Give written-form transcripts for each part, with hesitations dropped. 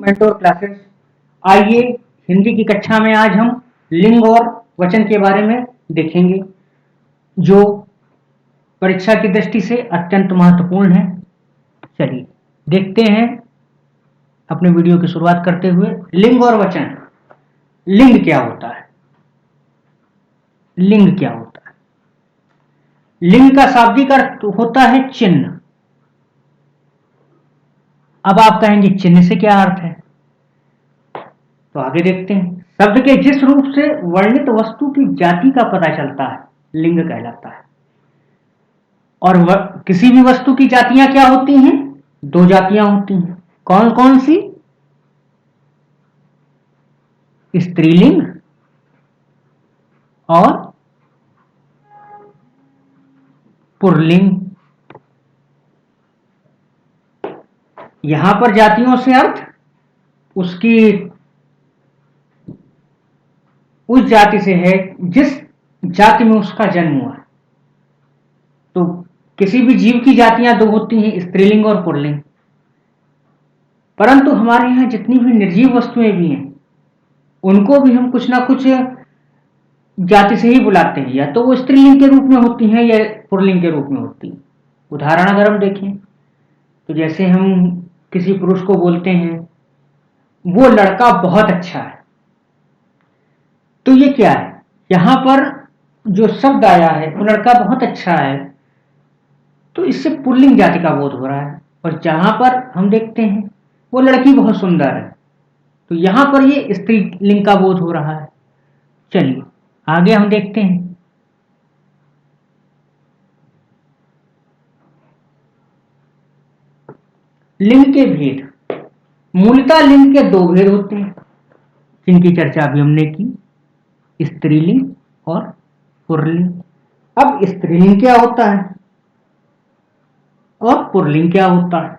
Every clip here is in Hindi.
Mentor classes. आइए हिंदी की कक्षा में आज हम लिंग और वचन के बारे में देखेंगे, जो परीक्षा की दृष्टि से अत्यंत महत्वपूर्ण है। चलिए देखते हैं अपने वीडियो की शुरुआत करते हुए लिंग और वचन। लिंग क्या होता है? लिंग क्या होता है? लिंग का शाब्दिक अर्थ होता है चिन्ह। अब आप कहेंगे चिन्ह से क्या अर्थ है, तो आगे देखते हैं। शब्द के जिस रूप से वर्णित वस्तु की जाति का पता चलता है लिंग कहलाता है। और किसी भी वस्तु की जातियां क्या होती हैं? दो जातियां होती हैं। कौन कौन सी? स्त्रीलिंग और पुल्लिंग। यहां पर जातियों से अर्थ उसकी उस जाति से है जिस जाति में उसका जन्म हुआ है। तो किसी भी जीव की जातियां दो होती हैं, स्त्रीलिंग और पुल्लिंग। परंतु हमारे यहां जितनी भी निर्जीव वस्तुएं भी हैं उनको भी हम कुछ ना कुछ जाति से ही बुलाते हैं, या तो वो स्त्रीलिंग के रूप में होती हैं या पुल्लिंग के रूप में होती हैं। उदाहरण अगर हम देखें तो जैसे हम किसी पुरुष को बोलते हैं वो लड़का बहुत अच्छा है, तो ये क्या है? यहां पर जो शब्द आया है वो लड़का बहुत अच्छा है, तो इससे पुल्लिंग जाति का बोध हो रहा है। और जहां पर हम देखते हैं वो लड़की बहुत सुंदर है, तो यहां पर ये स्त्रीलिंग का बोध हो रहा है। चलिए आगे हम देखते हैं। लिंग के भेद। मूलतः लिंग के दो भेद होते हैं जिनकी चर्चा अभी हमने की, स्त्रीलिंग और पुल्लिंग। अब स्त्रीलिंग क्या होता है और पुल्लिंग क्या होता है?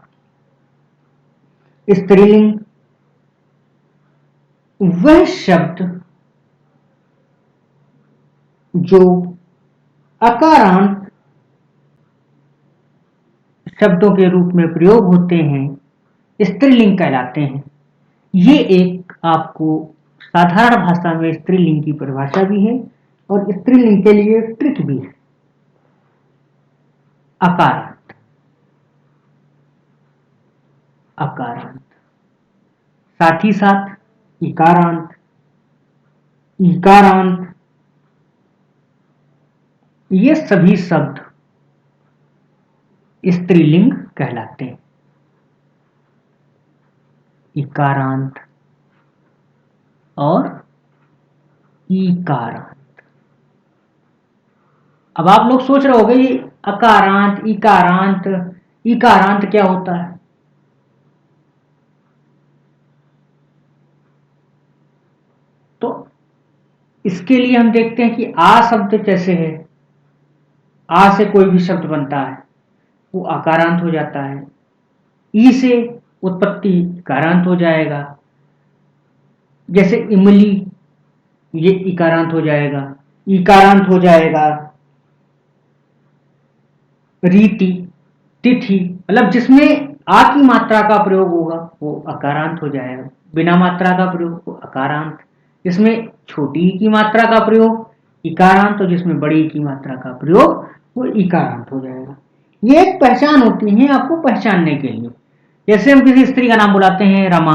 स्त्रीलिंग वह शब्द जो अकारांत शब्दों के रूप में प्रयोग होते हैं स्त्रीलिंग कहलाते हैं। ये एक आपको साधारण भाषा में स्त्रीलिंग की परिभाषा भी है और स्त्रीलिंग के लिए ट्रिक भी है। अकारांत, अकारांत, साथ ही साथ इकारांत, ईकारांत, ये सभी शब्द स्त्रीलिंग कहलाते हैं। इकारांत और ईकारांत। अब आप लोग सोच रहे होंगे ये अकारांत, इकारांत, ईकारांत क्या होता है? तो इसके लिए हम देखते हैं कि आ शब्द कैसे है। आ से कोई भी शब्द बनता है वो आकारांत हो जाता है। ई से उत्पत्ति इकारांत हो जाएगा। जैसे इमली, ये इकारांत हो जाएगा। इकारांत हो जाएगा रीति, तिथि, मतलब जिसमें आ की मात्रा का प्रयोग होगा वो अकारांत हो जाएगा। बिना मात्रा का प्रयोग वो अकारांत। जिसमें छोटी की मात्रा का प्रयोग इकारांत, और जिसमें बड़ी की मात्रा का प्रयोग वो इकारांत हो जाएगा। ये एक पहचान होती है आपको पहचानने के लिए। जैसे हम किसी स्त्री का नाम बुलाते हैं रमा,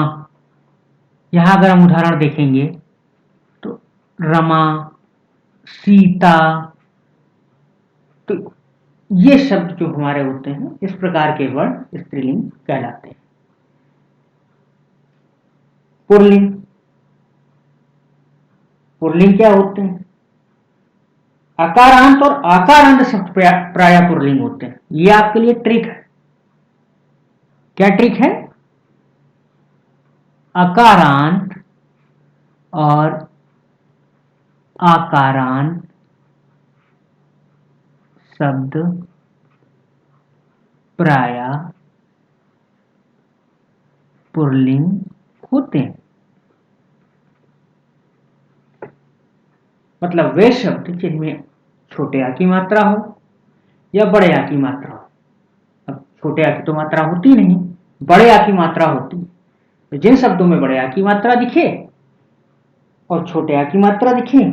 यहां अगर हम उदाहरण देखेंगे तो रमा, सीता, तो ये शब्द जो हमारे होते हैं इस प्रकार के वर्ण स्त्रीलिंग कहलाते हैं। पुल्लिंग, पुल्लिंग क्या होते हैं? अकारांत और आकारांत शब्द प्राय पुल्लिंग होते हैं। ये आपके लिए ट्रिक है। क्या ट्रिक है? अकारांत और आकारांत शब्द प्राय पुल्लिंग होते हैं। मतलब वे शब्द जिनमें छोटे आ की मात्रा हो या बड़े आ की मात्रा हो। अब छोटे आ की तो मात्रा होती नहीं, बड़े आ की मात्रा होती। तो जिन शब्दों में बड़े आ की मात्रा दिखे और छोटे आ की मात्रा दिखे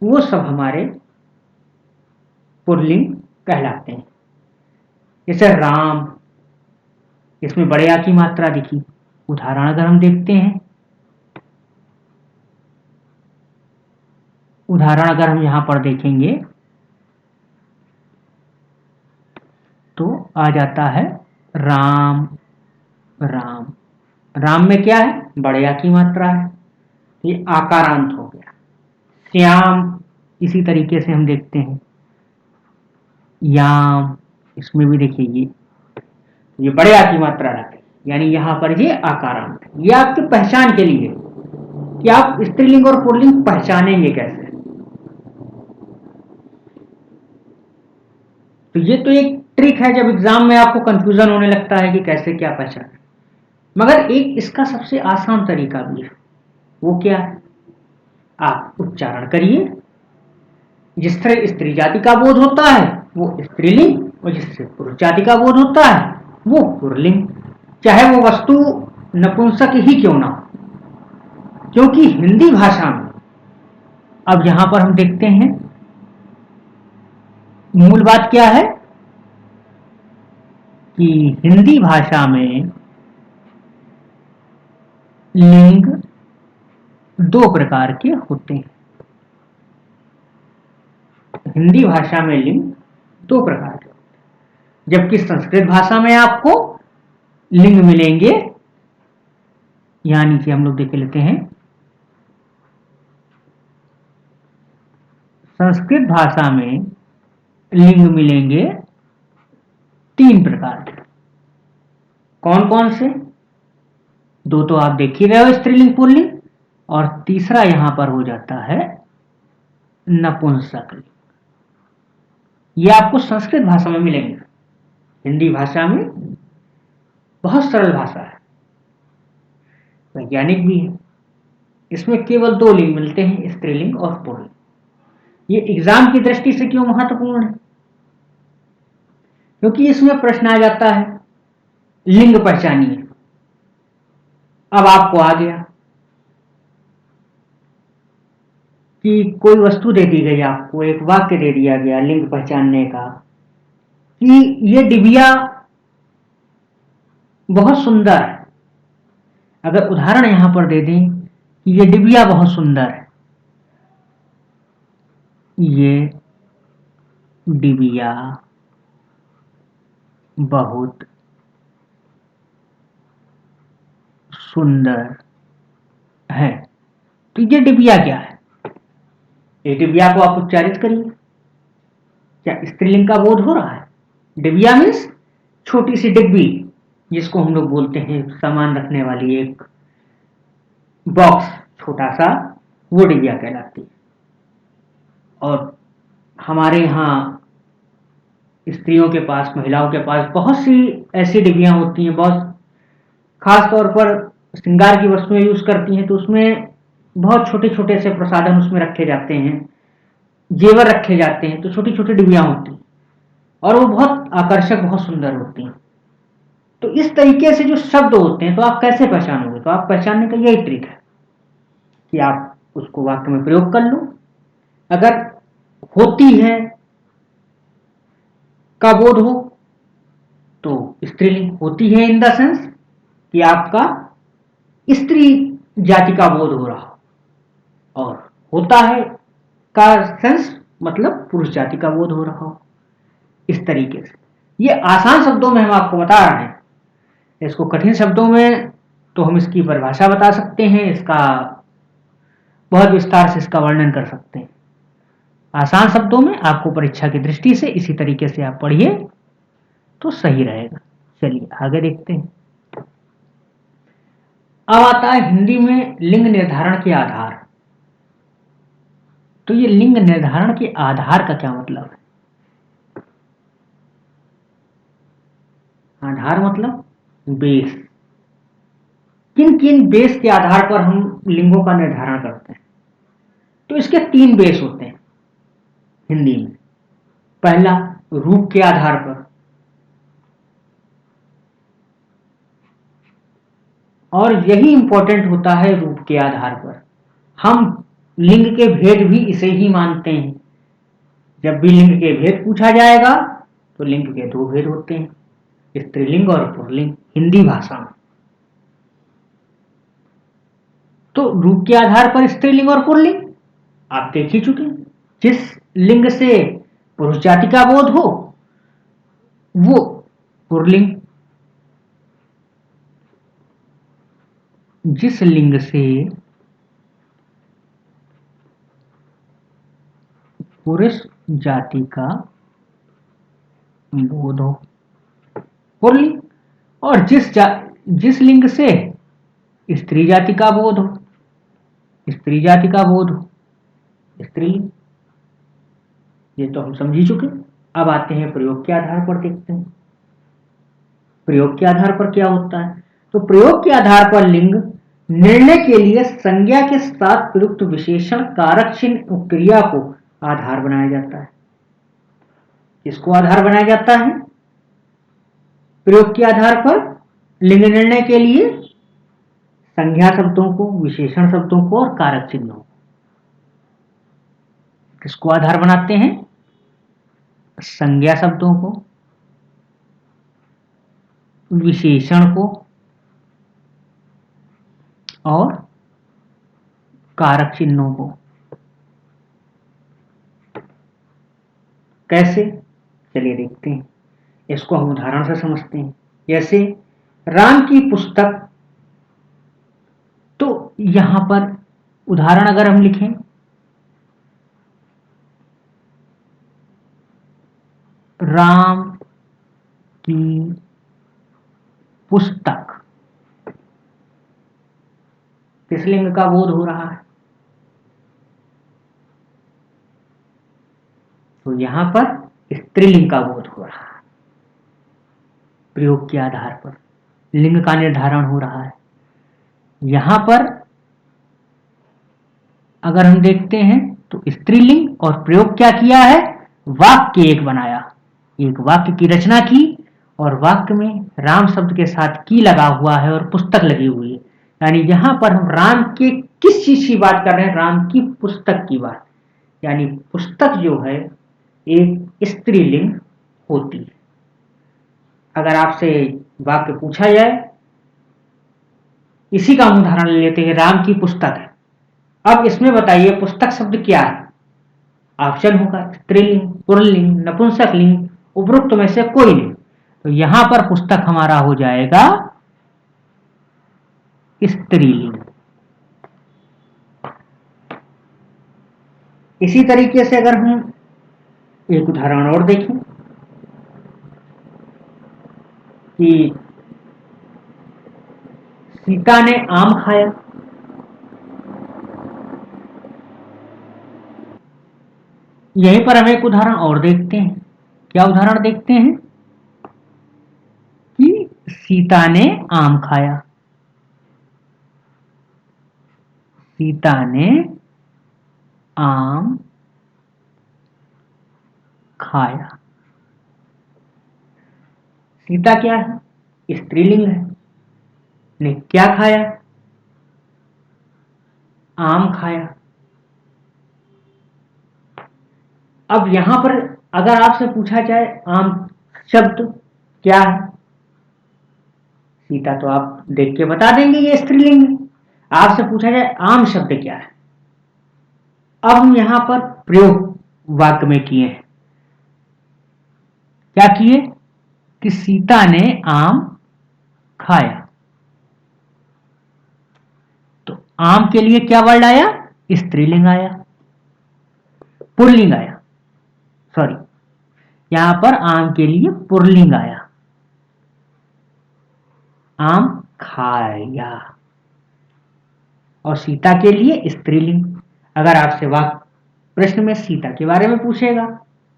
वो सब हमारे पुल्लिंग कहलाते हैं। जैसे राम, इसमें बड़े आ की मात्रा दिखी। उदाहरण अगर हम देखते हैं, उदाहरण अगर हम यहां पर देखेंगे तो आ जाता है राम। राम, राम में क्या है? बड़े आ की मात्रा है, ये आकारांत हो गया। श्याम, इसी तरीके से हम देखते हैं। याम, इसमें भी देखिए ये बड़े आ की मात्रा रहती है, यानी यहां पर ये आकारांत है। ये आपकी पहचान के लिए कि आप स्त्रीलिंग और पुल्लिंग पहचानेंगे कैसे। तो ये तो एक ट्रिक है जब एग्जाम में आपको कंफ्यूजन होने लगता है कि कैसे क्या पहचाने। मगर एक इसका सबसे आसान तरीका भी है। वो क्या है? आप उच्चारण करिए। जिस तरह स्त्री जाति का बोध होता है वो स्त्रीलिंग, और जिससे पुरुष जाति का बोध होता है वो पुल्लिंग, चाहे वो वस्तु नपुंसक ही क्यों ना हो। क्योंकि हिंदी भाषा में, अब यहां पर हम देखते हैं मूल बात क्या है कि हिंदी भाषा में लिंग दो प्रकार के होते हैं। हिंदी भाषा में लिंग दो प्रकार के होते हैं, जबकि संस्कृत भाषा में आपको लिंग मिलेंगे, यानी कि हम लोग देख लेते हैं संस्कृत भाषा में लिंग मिलेंगे तीन प्रकार के। कौन कौन से? दो तो आप देख ही रहे हो, स्त्रीलिंग पुल्लिंग, और तीसरा यहां पर हो जाता है नपुंसक लिंग। ये आपको संस्कृत भाषा में मिलेंगे। हिंदी भाषा में बहुत सरल भाषा है, वैज्ञानिक भी है। इसमें केवल दो लिंग मिलते हैं, स्त्रीलिंग और पुल्लिंग। ये एग्जाम की दृष्टि से क्यों महत्वपूर्ण है? क्योंकि इसमें प्रश्न आ जाता है लिंग पहचानिए। अब आपको आ गया कि कोई वस्तु दे दी गई, आपको एक वाक्य दे दिया गया लिंग पहचानने का कि ये डिबिया बहुत सुंदर है। अगर उदाहरण यहां पर दे दें कि ये डिबिया बहुत सुंदर है, ये डिबिया बहुत सुंदर है, तो ये डिबिया क्या है? ये डिबिया को आप उच्चारित करिए। क्या स्त्रीलिंग का बोध हो रहा है? डिबिया मीन्स छोटी सी डिब्बी, जिसको हम लोग बोलते हैं सामान रखने वाली एक बॉक्स, छोटा सा, वो डिबिया कहलाती है। और हमारे यहाँ स्त्रियों के पास, महिलाओं के पास बहुत सी ऐसी डिब्बियां होती हैं, बहुत खास तौर पर श्रृंगार की वस्तुएं यूज करती हैं, तो उसमें बहुत छोटे छोटे से प्रसाधन उसमें रखे जाते हैं, जेवर रखे जाते हैं, तो छोटी छोटी डिब्बियां होती हैं और वो बहुत आकर्षक, बहुत सुंदर होती हैं। तो इस तरीके से जो शब्द होते हैं तो आप कैसे पहचानोगे? तो आप पहचानने का यही ट्रिक है कि आप उसको वाक्य में प्रयोग कर लो। अगर होती है का बोध हो तो स्त्रीलिंग होती है इन द सेंस कि आपका स्त्री जाति का बोध हो रहा हो, और होता है का सेंस मतलब पुरुष जाति का बोध हो रहा हो। इस तरीके से ये आसान शब्दों में हम आपको बता रहे हैं। इसको कठिन शब्दों में तो हम इसकी परिभाषा बता सकते हैं, इसका बहुत विस्तार से इसका वर्णन कर सकते हैं। आसान शब्दों में आपको परीक्षा की दृष्टि से इसी तरीके से आप पढ़िए तो सही रहेगा। चलिए आगे देखते हैं। अब आता है हिंदी में लिंग निर्धारण के आधार। तो ये लिंग निर्धारण के आधार का क्या मतलब है? आधार मतलब बेस। किन किन बेस के आधार पर हम लिंगों का निर्धारण करते हैं? तो इसके तीन बेस होते हैं हिंदी में। पहला, रूप के आधार पर, और यही इंपॉर्टेंट होता है रूप के आधार पर। हम लिंग के भेद भी इसे ही मानते हैं। जब भी लिंग के भेद पूछा जाएगा तो लिंग के दो भेद होते हैं, स्त्रीलिंग और पुल्लिंग, हिंदी भाषा में। तो रूप के आधार पर स्त्रीलिंग और पुल्लिंग आप देख ही चुके हैं। जिस लिंग से पुरुष जाति का बोध हो वो पुल्लिंग, जिस लिंग से पुरुष जाति का बोध हो पुल्लिंग, और जिस लिंग से स्त्री जाति का बोध हो, स्त्री जाति का बोध हो स्त्रीलिंग। ये तो हम समझ ही चुके। अब आते हैं प्रयोग के आधार पर, देखते हैं प्रयोग के आधार पर क्या होता है। तो प्रयोग के आधार पर लिंग निर्णय के लिए संज्ञा के साथ प्रयुक्त विशेषण कारक चिन्ह क्रिया को आधार बनाया जाता है। इसको आधार बनाया जाता है प्रयोग के आधार पर लिंग निर्णय के लिए संज्ञा शब्दों को, विशेषण शब्दों को और कारक चिन्हों को। किसको आधार बनाते हैं? संज्ञा शब्दों को, विशेषण को और कारक चिन्हों को। कैसे? चलिए देखते हैं। इसको हम उदाहरण से समझते हैं। जैसे राम की पुस्तक, तो यहां पर उदाहरण अगर हम लिखें, राम की पुस्तक, किस लिंग का बोध हो रहा है? तो यहां पर स्त्रीलिंग का बोध हो रहा है। प्रयोग के आधार पर लिंग का निर्धारण हो रहा है। यहां पर अगर हम देखते हैं तो स्त्रीलिंग, और प्रयोग क्या किया है? वाक्य एक बनाया, एक वाक्य की रचना की, और वाक्य में राम शब्द के साथ की लगा हुआ है और पुस्तक लगी हुई है। यानी यहां पर हम राम के किस चीज की बात कर रहे हैं? राम की पुस्तक की बात। यानी पुस्तक जो है एक स्त्रीलिंग होती है। अगर आपसे वाक्य पूछा जाए, इसी का उदाहरण ले लेते हैं, राम की पुस्तक है। अब इसमें बताइए पुस्तक शब्द क्या है? ऑप्शन होगा स्त्रीलिंग, पुल्लिंग, नपुंसकलिंग, उपरोक्त में से कोई नहीं। तो यहां पर पुस्तक हमारा हो जाएगा स्त्रीलिंग। इसी तरीके से अगर हम एक उदाहरण और देखें कि सीता ने आम खाया, यहीं पर हम एक उदाहरण और देखते हैं। क्या उदाहरण देखते हैं? कि सीता ने आम खाया, सीता ने आम खाया। सीता क्या है? स्त्रीलिंग है। ने क्या खाया? आम खाया। अब यहां पर अगर आपसे पूछा जाए आम शब्द क्या है, सीता तो आप देख के बता देंगे ये स्त्रीलिंग है। आपसे पूछा जाए आम शब्द क्या है, अब हम यहां पर प्रयोग वाक्य में किए हैं। क्या किए? कि सीता ने आम खाया। तो आम के लिए क्या वर्ड आया? स्त्रीलिंग आया, पुल्लिंग आया, सॉरी, यहां पर आम के लिए पुल्लिंग आया, आम खाया। और सीता के लिए स्त्रीलिंग। अगर आपसे वाक्य प्रश्न में सीता के बारे में पूछेगा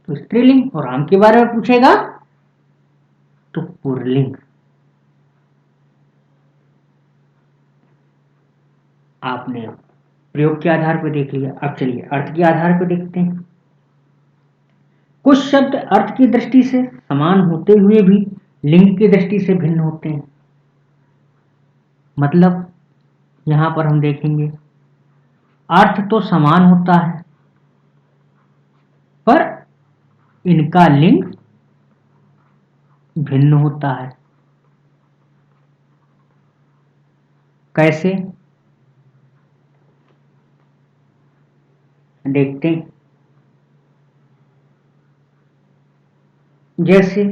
तो स्त्रीलिंग, और आम के बारे में पूछेगा तो पुल्लिंग। आपने प्रयोग के आधार पर देख लिया। अब चलिए अर्थ के आधार पर देखते हैं। कुछ शब्द अर्थ की दृष्टि से समान होते हुए भी लिंग की दृष्टि से भिन्न होते हैं। मतलब यहां पर हम देखेंगे अर्थ तो समान होता है, पर इनका लिंग भिन्न होता है। कैसे? देखते हैं। जैसे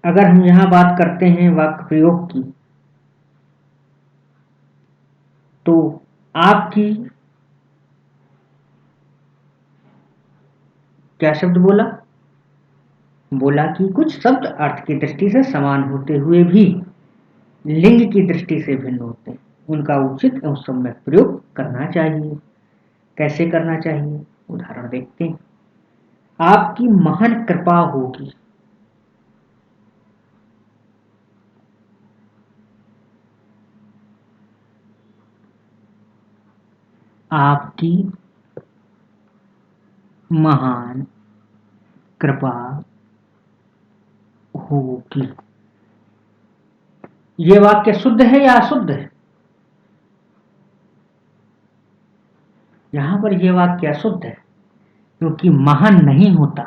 अगर हम यहां बात करते हैं वाक्य प्रयोग की, तो आपकी क्या शब्द बोला? बोला कि कुछ शब्द अर्थ की दृष्टि से समान होते हुए भी लिंग की दृष्टि से भिन्न होते हैं, उनका उचित एवं सम्यक प्रयोग करना चाहिए। कैसे करना चाहिए? उदाहरण देखते हैं। आपकी महान कृपा होगी। आपकी महान कृपा होगी। ये वाक्य शुद्ध है या अशुद्ध है? यहां पर यह वाक्य अशुद्ध है, क्योंकि महान नहीं होता।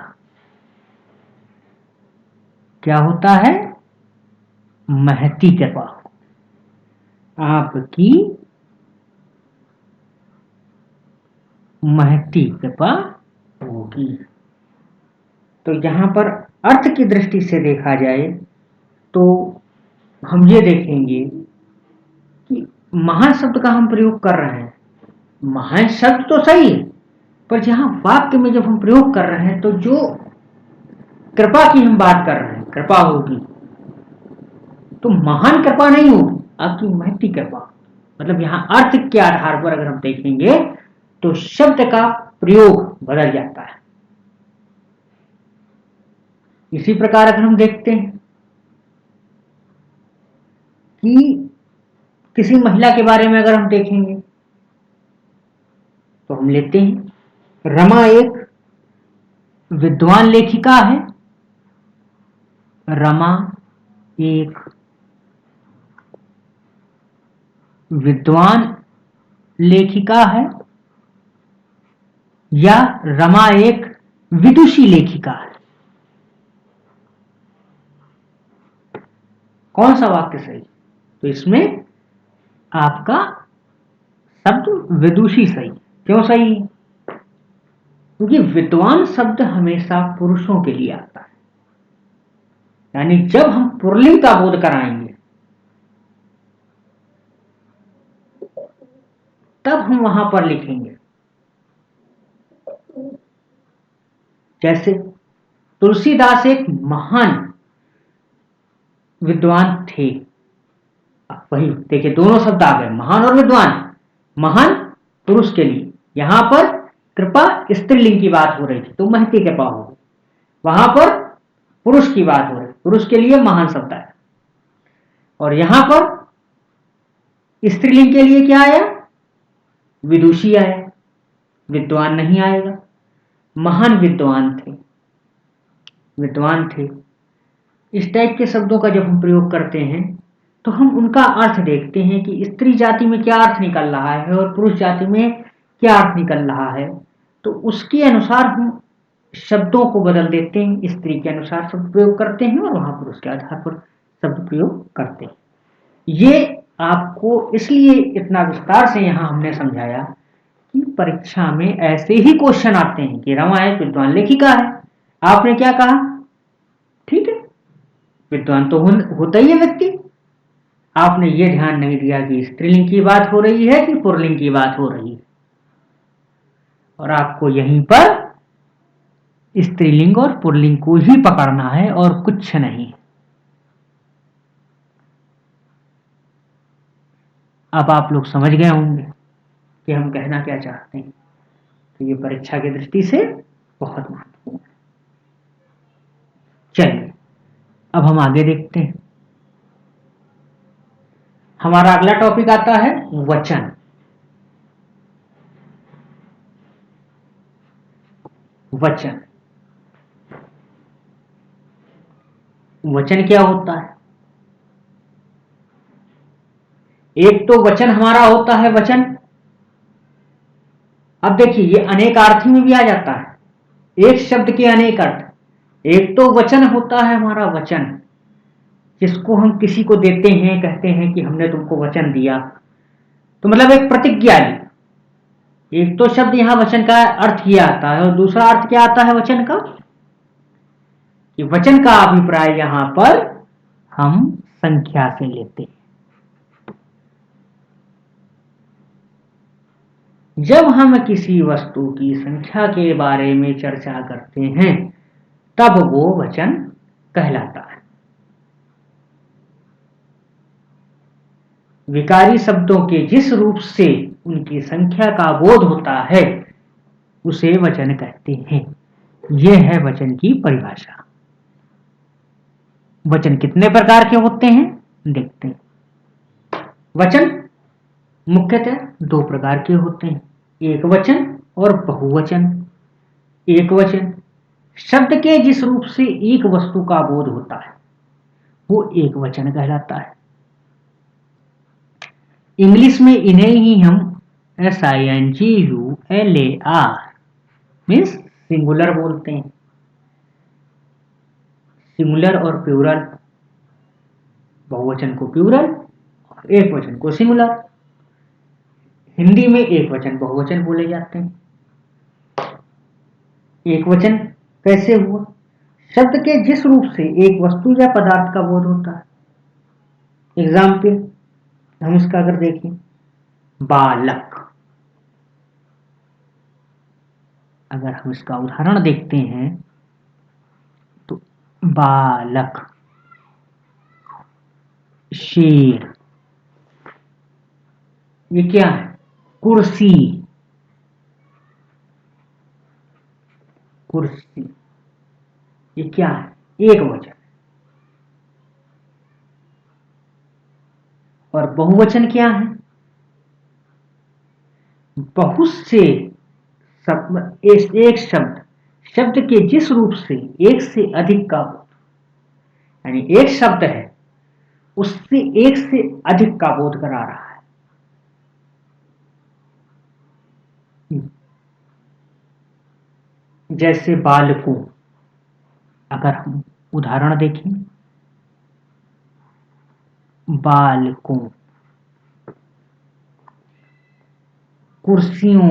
क्या होता है? महती कृपा। आपकी महती कृपा होगी। तो यहां पर अर्थ की दृष्टि से देखा जाए तो हम ये देखेंगे कि महान शब्द का हम प्रयोग कर रहे हैं। महान शब्द तो सही है, पर जहां वाक्य में जब हम प्रयोग कर रहे हैं तो जो कृपा की हम बात कर रहे हैं, कृपा होगी, तो महान कृपा नहीं होगी, आपकी महती कृपा। मतलब यहां अर्थ के आधार पर अगर हम देखेंगे तो शब्द का प्रयोग बदल जाता है। इसी प्रकार अगर हम देखते हैं कि किसी महिला के बारे में अगर हम देखेंगे तो हम लेते हैं रमा एक विद्वान लेखिका है। रमा एक विद्वान लेखिका है, या रमा एक विदुषी लेखिका है। कौन सा वाक्य सही? तो इसमें आपका शब्द विदुषी सही। क्यों सही? क्योंकि विद्वान शब्द हमेशा पुरुषों के लिए आता है। यानी जब हम पुल्लिंग का बोध कराएंगे तब हम वहां पर लिखेंगे। जैसे तुलसीदास एक महान विद्वान थे। वही देखिए, दोनों शब्द आ गए, महान और विद्वान। महान पुरुष के लिए, यहां पर कृपा स्त्रीलिंग की बात हो रही थी तो महती कृपा होगी। वहां पर पुरुष की बात हो रही, पुरुष के लिए महान शब्द आया, और यहां पर स्त्रीलिंग के लिए क्या आया? विदुषी आया। विद्वान नहीं आएगा। महान विद्वान थे, विद्वान थे। इस टाइप के शब्दों का जब हम प्रयोग करते हैं तो हम उनका अर्थ देखते हैं कि स्त्री जाति में क्या अर्थ निकल रहा है और पुरुष जाति में क्या अर्थ निकल रहा है, तो उसके अनुसार हम शब्दों को बदल देते हैं। स्त्री के अनुसार शब्द प्रयोग करते हैं और वहां पुरुष के आधार पर शब्द प्रयोग करते हैं। ये आपको इसलिए इतना विस्तार से यहां हमने समझाया कि परीक्षा में ऐसे ही क्वेश्चन आते हैं कि रमा एक विद्वान लेखिका है। आपने क्या कहा? ठीक है, विद्वान तो होता ही है व्यक्ति। आपने ये ध्यान नहीं दिया कि स्त्रीलिंग की बात हो रही है कि पुल्लिंग की बात हो रही है, और आपको यहीं पर स्त्रीलिंग और पुल्लिंग को ही पकड़ना है और कुछ नहीं। अब आप लोग समझ गए होंगे कि हम कहना क्या चाहते हैं। तो ये परीक्षा की दृष्टि से बहुत महत्वपूर्ण है। चलिए अब हम आगे देखते हैं। हमारा अगला टॉपिक आता है वचन। वचन, वचन क्या होता है? एक तो वचन हमारा होता है वचन। अब देखिए ये अनेकार्थी में भी आ जाता है, एक शब्द के अनेक अर्थ। एक तो वचन होता है हमारा वचन, जिसको हम किसी को देते हैं, कहते हैं कि हमने तुमको वचन दिया, तो मतलब एक प्रतिज्ञा ली। एक तो शब्द यहां वचन का अर्थ किया आता है, और दूसरा अर्थ क्या आता है वचन का, कि वचन का अभिप्राय यहां पर हम संख्या से लेते हैं। जब हम किसी वस्तु की संख्या के बारे में चर्चा करते हैं तब वो वचन कहलाता है। विकारी शब्दों के जिस रूप से उनकी संख्या का बोध होता है उसे वचन कहते हैं। यह है वचन की परिभाषा। वचन कितने प्रकार के होते हैं देखते हैं। वचन मुख्यतः दो प्रकार के होते हैं, एक वचन और बहुवचन। एक वचन शब्द के जिस रूप से एक वस्तु का बोध होता है वो एक वचन कहलाता है। इंग्लिश में इन्हें ही हम SINGULAR मीन्स सिंगुलर बोलते हैं। सिंगुलर और प्लूरल, बहुवचन को प्लूरल और एक वचन को सिंगुलर। हिंदी में एक वचन बहुवचन बोले जाते हैं। एक वचन कैसे हुआ, शब्द के जिस रूप से एक वस्तु या पदार्थ का बोध होता है। एग्जाम्पल हम इसका अगर देखें, बालक, अगर हम इसका उदाहरण देखते हैं तो बालक, शेर, ये क्या है, कुर्सी, कुर्सी, ये क्या है, एक वचन। और बहुवचन क्या है, बहुत से एक शब्द, शब्द के जिस रूप से एक से अधिक का बोध, यानी एक शब्द है उससे एक से अधिक का बोध करा रहा है। जैसे बालकों, अगर हम उदाहरण देखें, बालकों, कुर्सियों,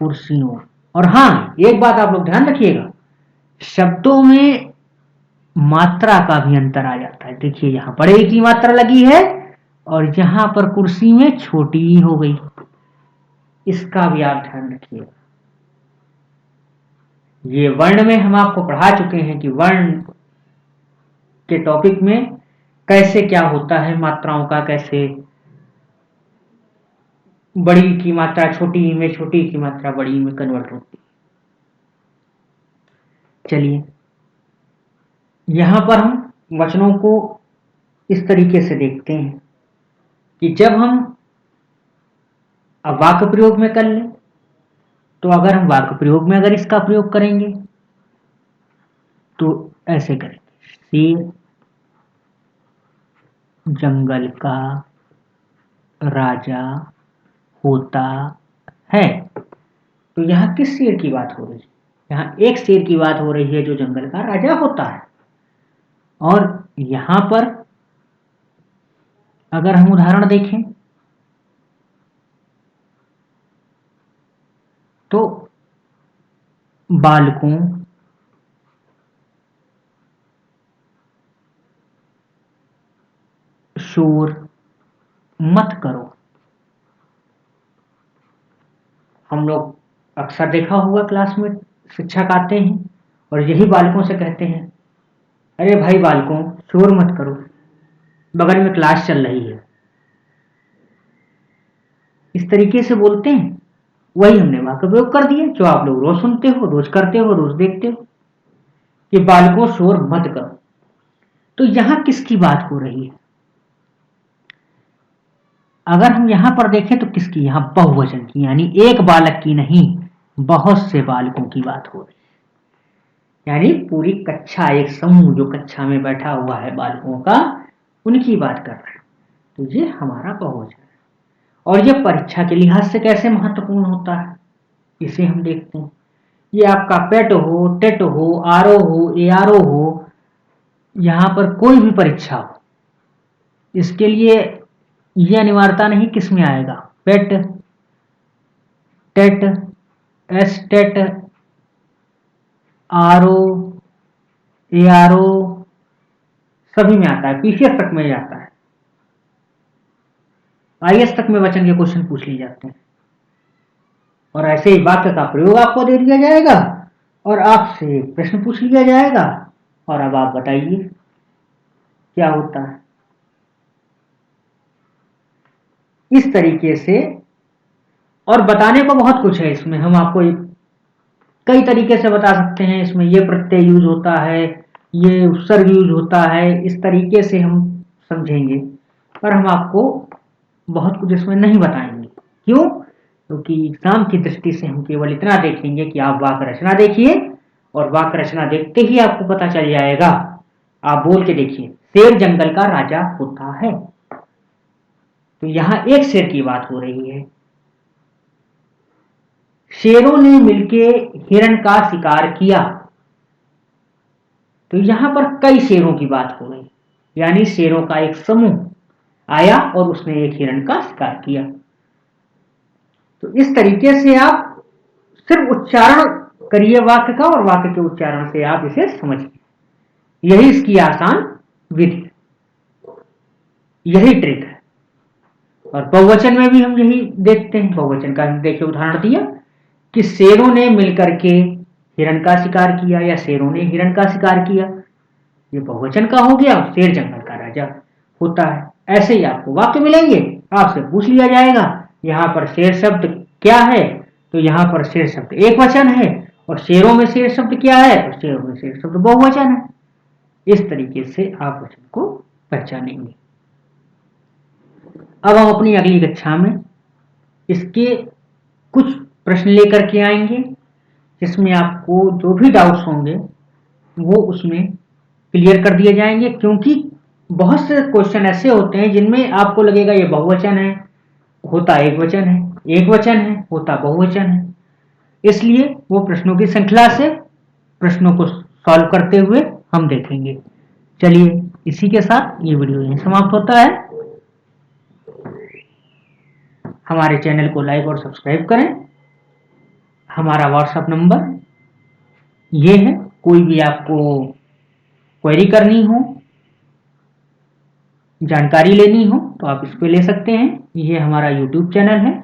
कुर्सियों। और हाँ, एक बात आप लोग ध्यान रखिएगा, शब्दों में मात्रा का भी अंतर आ जाता है। देखिए यहां बड़े की मात्रा लगी है और यहां पर कुर्सी में छोटी ही हो गई, इसका भी आप ध्यान रखिएगा। ये वर्ण में हम आपको पढ़ा चुके हैं कि वर्ण के टॉपिक में कैसे क्या होता है, मात्राओं का कैसे, बड़ी की मात्रा छोटी में, छोटी की मात्रा बड़ी में कन्वर्ट होती है। चलिए यहां पर हम वचनों को इस तरीके से देखते हैं कि जब हम अब वाक्य प्रयोग में कर लें, तो अगर हम वाक्य प्रयोग में अगर इसका प्रयोग करेंगे तो ऐसे करेंगे, शेर जंगल का राजा होता है। तो यहां किस शेर की बात हो रही है, यहां एक शेर की बात हो रही है जो जंगल का राजा होता है। और यहां पर अगर हम उदाहरण देखें तो बालकों, शोर मत करो। हम लोग अक्सर देखा होगा क्लास में शिक्षक आते हैं और यही बालकों से कहते हैं, अरे भाई बालकों शोर मत करो, बगल में क्लास चल रही है। इस तरीके से बोलते हैं। वही हमने वाक्य प्रयोग कर दिया जो आप लोग रोज सुनते हो, रोज करते हो, रोज देखते हो कि बालकों शोर मत करो। तो यहां किसकी बात हो रही है, अगर हम यहां पर देखें तो किसकी, यहां बहुवचन की, यानी एक बालक की नहीं बहुत से बालकों की बात हो रही है। यानी पूरी कक्षा, एक समूह जो कक्षा में बैठा हुआ है बालकों का, उनकी बात कर रहे हैं। तो ये हमारा बहुवचन है। और ये परीक्षा के लिहाज से कैसे महत्वपूर्ण होता है, इसे हम देखते हैं। ये आपका पेट हो, टेट हो, आरओ हो, एआरओ हो, यहां पर कोई भी परीक्षा हो, इसके लिए यह अनिवार्यता नहीं किस में आएगा, PET, TET, S TET, RO, ARO, सभी में आता है, पीसीएस तक में आता है, आईएएस तक में वचन के क्वेश्चन पूछ लिए जाते हैं। और ऐसे ही वाक्य का प्रयोग आपको दे दिया जाएगा और आपसे प्रश्न पूछ लिया जाएगा, और अब आप बताइए क्या होता है। इस तरीके से, और बताने को बहुत कुछ है इसमें, हम आपको कई तरीके से बता सकते हैं। इसमें ये प्रत्यय यूज होता है, ये उपसर्ग यूज होता है, इस तरीके से हम समझेंगे, पर हम आपको बहुत कुछ इसमें नहीं बताएंगे। क्यों? क्योंकि एग्जाम की दृष्टि से हम केवल इतना देखेंगे कि आप वाक्य रचना देखिए, और वाक्य रचना देखते ही आपको पता चल जाएगा। आप बोल के देखिए, शेर जंगल का राजा होता है। तो यहां एक शेर की बात हो रही है। शेरों ने मिलके हिरण का शिकार किया, तो यहां पर कई शेरों की बात हो गई, यानी शेरों का एक समूह आया और उसने एक हिरण का शिकार किया। तो इस तरीके से आप सिर्फ उच्चारण करिए वाक्य का, और वाक्य के उच्चारण से आप इसे समझिए। यही इसकी आसान विधि, यही ट्रिक है। और बहुवचन में भी हम यही देखते हैं। बहुवचन का देखिए उदाहरण दिया कि शेरों ने मिलकर के हिरण का शिकार किया, या शेरों ने हिरण का शिकार किया, ये बहुवचन का हो गया। शेर जंगल का राजा होता है। ऐसे ही आपको वाक्य मिलेंगे, आपसे पूछ लिया जाएगा यहां पर शेर शब्द क्या है, तो यहां पर शेर शब्द एक वचन है, और शेरों में शेर शब्द क्या है, तो शेरों में शेर शब्द बहुवचन है। इस तरीके से आप वचन को पहचानेंगे। अब हम अपनी अगली कक्षा में इसके कुछ प्रश्न लेकर के आएंगे, जिसमें आपको जो भी डाउट्स होंगे वो उसमें क्लियर कर दिए जाएंगे। क्योंकि बहुत से क्वेश्चन ऐसे होते हैं जिनमें आपको लगेगा ये बहुवचन है, होता एक वचन है, एक वचन है, होता बहुवचन है। इसलिए वो प्रश्नों की श्रृंखला से प्रश्नों को सॉल्व करते हुए हम देखेंगे। चलिए, इसी के साथ ये वीडियो यहीं समाप्त होता है। हमारे चैनल को लाइक और सब्सक्राइब करें। हमारा व्हाट्सएप नंबर ये है। कोई भी आपको क्वेरी करनी हो, जानकारी लेनी हो, तो आप इस पे ले सकते हैं। ये हमारा यूट्यूब चैनल है,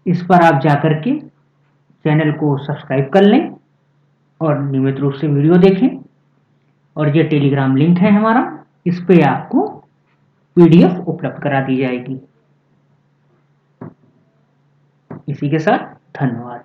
इस पर आप जाकर के चैनल को सब्सक्राइब कर लें और नियमित रूप से वीडियो देखें। और ये टेलीग्राम लिंक है हमारा, इस पे आपको पीडीएफ उपलब्ध करा दी जाएगी। इसी के साथ धन्यवाद।